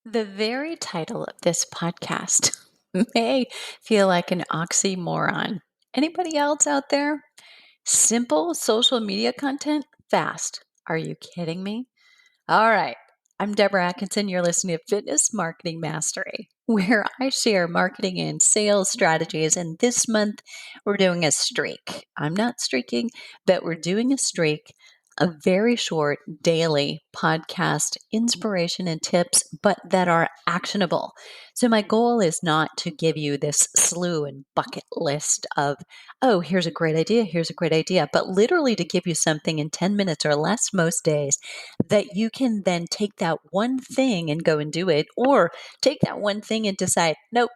The very title of this podcast may feel like an oxymoron. Anybody else out there? Simple social media content? Fast. Are you kidding me? All right. I'm Deborah Atkinson. You're listening to Fitness Marketing Mastery, where I share marketing and sales strategies. And this month, we're doing a streak. I'm not streaking, but we're doing a streak, a very short daily podcast inspiration and tips, but that are actionable. So, my goal is not to give you this slew and bucket list of, oh, here's a great idea, but literally to give you something in 10 minutes or less most days that you can then take that one thing and go and do it, or take that one thing and decide, nope,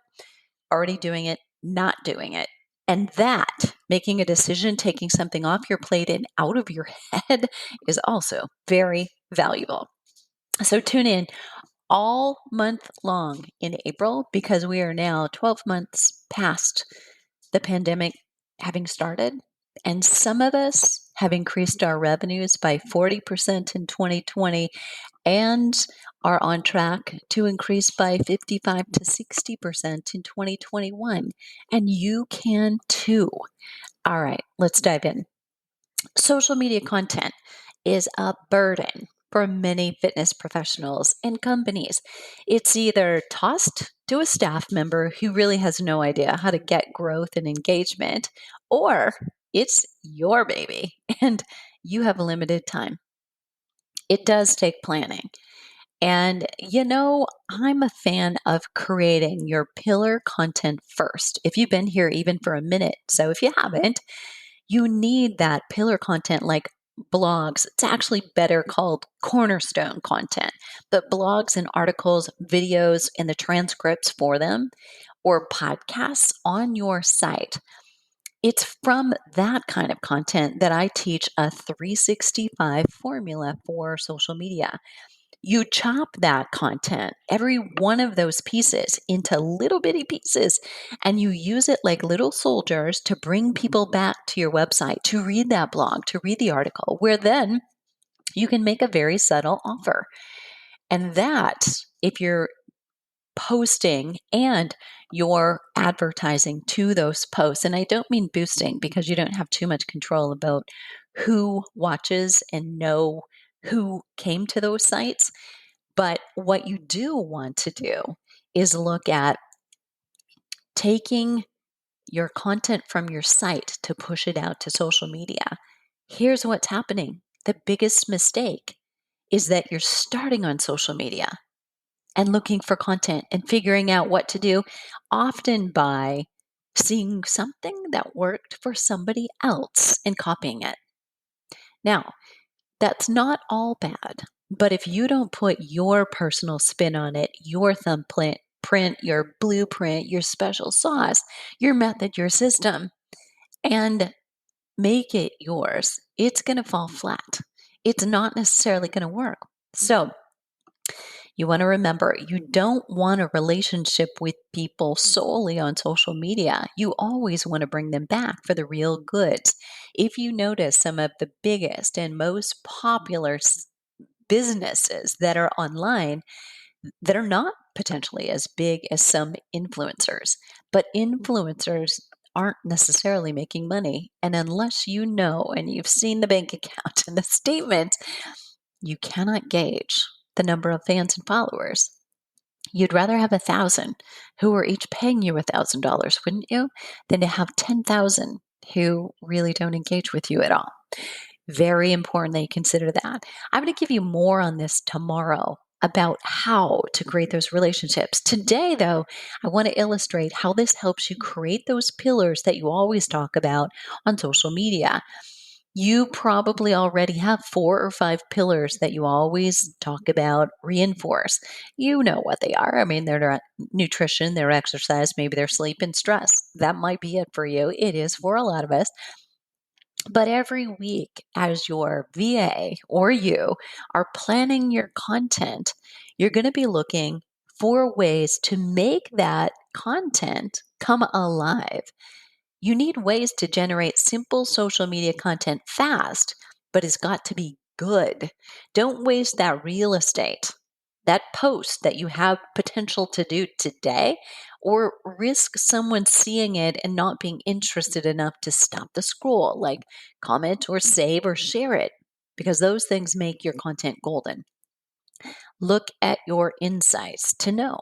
already doing it, not doing it. And that making a decision, taking something off your plate and out of your head is also very valuable. So tune in all month long in April because we are now 12 months past the pandemic having started. And some of us have increased our revenues by 40% in 2020 and are on track to increase by 55 to 60% in 2021. And you can too. All right, let's dive in. Social media content is a burden for many fitness professionals and companies. It's either tossed to a staff member who really has no idea how to get growth and engagement, or it's your baby and you have limited time. It does take planning. And, I'm a fan of creating your pillar content first. If you've been here even for a minute, so if you haven't, you need that pillar content like blogs. It's actually better called cornerstone content, but blogs and articles, videos, and the transcripts for them, or podcasts on your site. It's from that kind of content that I teach a 365 formula for social media. You chop that content, every one of those pieces, into little bitty pieces, and you use it like little soldiers to bring people back to your website to read that blog, to read the article, where then you can make a very subtle offer. And that, if you're posting and you're advertising to those posts, and I don't mean boosting because you don't have too much control about who watches and know who came to those sites. But what you do want to do is look at taking your content from your site to push it out to social media. Here's what's happening. The biggest mistake is that you're starting on social media and looking for content and figuring out what to do, often by seeing something that worked for somebody else and copying it. Now, that's not all bad. But if you don't put your personal spin on it, your thumbprint, your blueprint, your special sauce, your method, your system, and make it yours, it's going to fall flat. It's not necessarily going to work. So you want to remember, you don't want a relationship with people solely on social media. You always want to bring them back for the real goods. If you notice some of the biggest and most popular businesses that are online that are not potentially as big as some influencers, but influencers aren't necessarily making money. And unless you know and you've seen the bank account and the statement, you cannot gauge the number of fans and followers. You'd rather have 1,000 who are each paying you $1,000, wouldn't you, than to have 10,000 who really don't engage with you at all. Very important that you consider that. I'm going to give you more on this tomorrow about how to create those relationships. Today, though, I want to illustrate how this helps you create those pillars that you always talk about on social media. You probably already have 4 or 5 pillars that you always talk about, reinforce. You know what they are. I mean, they're nutrition, their exercise, maybe their sleep and stress. That might be it for you. It is for a lot of us. But every week, as your VA or you are planning your content, you're going to be looking for ways to make that content come alive. You need ways to generate simple social media content fast, but it's got to be good. Don't waste that real estate. that post that you have potential to do today, or risk someone seeing it and not being interested enough to stop the scroll, like comment or save or share it, because those things make your content golden. Look at your insights to know.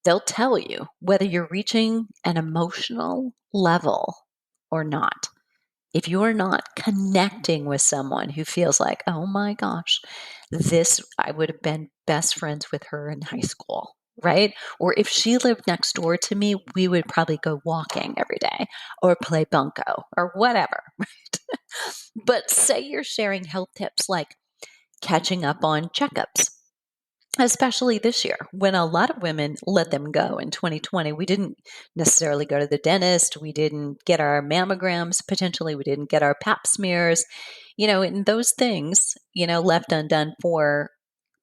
They'll tell you whether you're reaching an emotional level or not. If you're not connecting with someone who feels like, oh my gosh, I would have been best friends with her in high school, right? Or if she lived next door to me, we would probably go walking every day or play bunco or whatever, right? But say you're sharing health tips like catching up on checkups, especially this year when a lot of women let them go in 2020. We didn't necessarily go to the dentist. We didn't get our mammograms. Potentially, we didn't get our pap smears, and those things, left undone for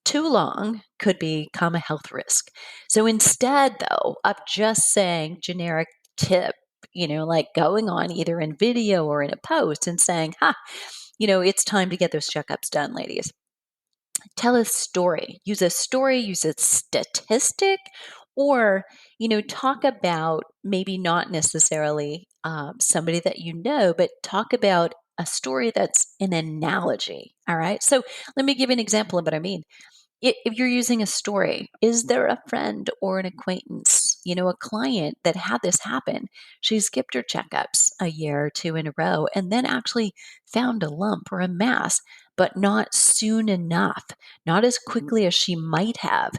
too long could become a health risk. So instead, though, of just saying generic tip, like going on either in video or in a post and saying, it's time to get those checkups done, ladies. Tell a story, use a statistic, or talk about, maybe not necessarily somebody that but talk about a story that's an analogy. All right, so let me give you an example of what I mean. If you're using a story, is there a friend or an acquaintance, a client that had this happen? She skipped her checkups a year or two in a row and then actually found a lump or a mass, but not soon enough, not as quickly as she might have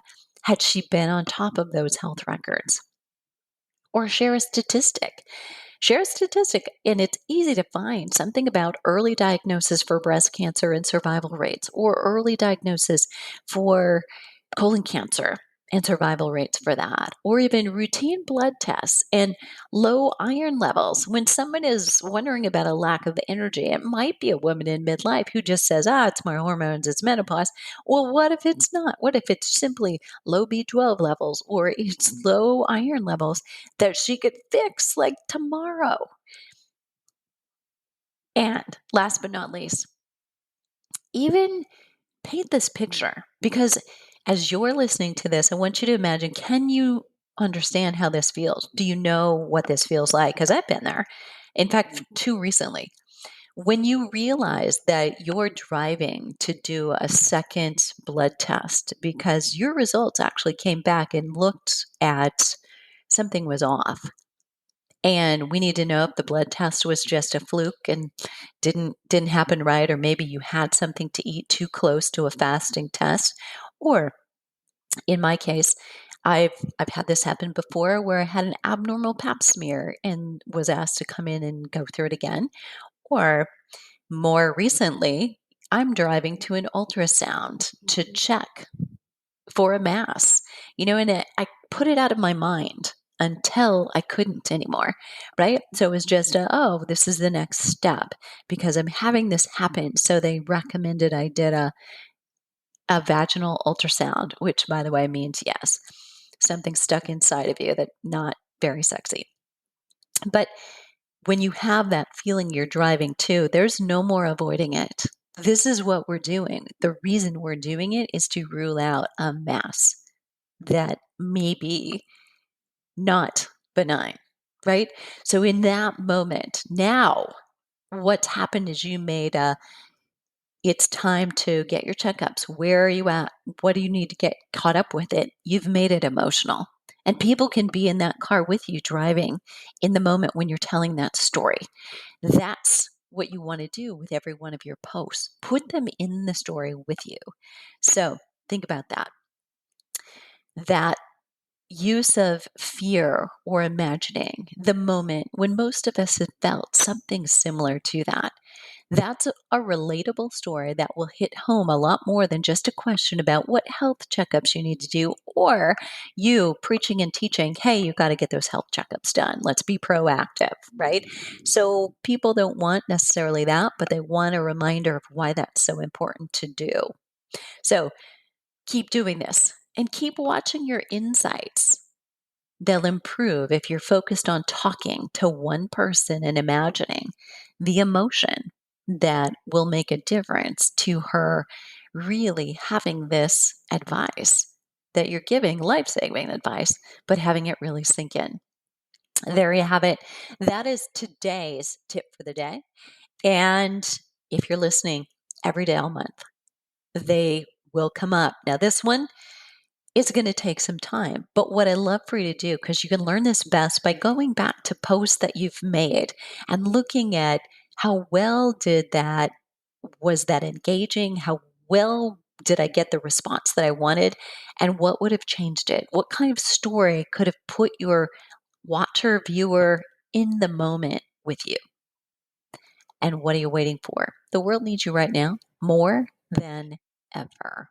had she been on top of those health records. Or share a statistic. Share a statistic, and it's easy to find something about early diagnosis for breast cancer and survival rates, or early diagnosis for colon cancer and survival rates for that, or even routine blood tests and low iron levels. When someone is wondering about a lack of energy, it might be a woman in midlife who just says, it's my hormones, it's menopause. Well, what if it's not? What if it's simply low B12 levels or it's low iron levels that she could fix like tomorrow? And last but not least, even paint this picture, because as you're listening to this, I want you to imagine, can you understand how this feels? Do you know what this feels like? Because I've been there. In fact, too recently, when you realize that you're driving to do a second blood test because your results actually came back and looked at something was off. And we need to know if the blood test was just a fluke and didn't happen right, or maybe you had something to eat too close to a fasting test. Or in my case, I've had this happen before where I had an abnormal pap smear and was asked to come in and go through it again. Or more recently, I'm driving to an ultrasound to check for a mass, and I put it out of my mind until I couldn't anymore, right? So it was just, this is the next step because I'm having this happen. So they recommended I did a vaginal ultrasound, which, by the way, means yes, something stuck inside of you that not very sexy. But when you have that feeling you're driving to, there's no more avoiding it. This is what we're doing. The reason we're doing it is to rule out a mass that may be not benign, right? So in that moment, now what's happened is you made it's time to get your checkups. Where are you at? What do you need to get caught up with it? You've made it emotional. And people can be in that car with you driving in the moment when you're telling that story. That's what you want to do with every one of your posts. Put them in the story with you. So think about that. That use of fear or imagining the moment when most of us have felt something similar to that. That's a relatable story that will hit home a lot more than just a question about what health checkups you need to do, or you preaching and teaching, hey, you got to get those health checkups done. Let's be proactive, right? So people don't want necessarily that, but they want a reminder of why that's so important to do. So keep doing this and keep watching your insights. They'll improve if you're focused on talking to one person and imagining the emotion that will make a difference to her really having this advice. that you're giving life-saving advice, but having it really sink in. There you have it. That is today's tip for the day. And if you're listening every day all month, they will come up. Now, this one is going to take some time, but what I love for you to do, because you can learn this best by going back to posts that you've made and looking at how well did that, was that engaging? How well did I get the response that I wanted? And what would have changed it? What kind of story could have put your watcher, viewer in the moment with you? And what are you waiting for? The world needs you right now more than ever.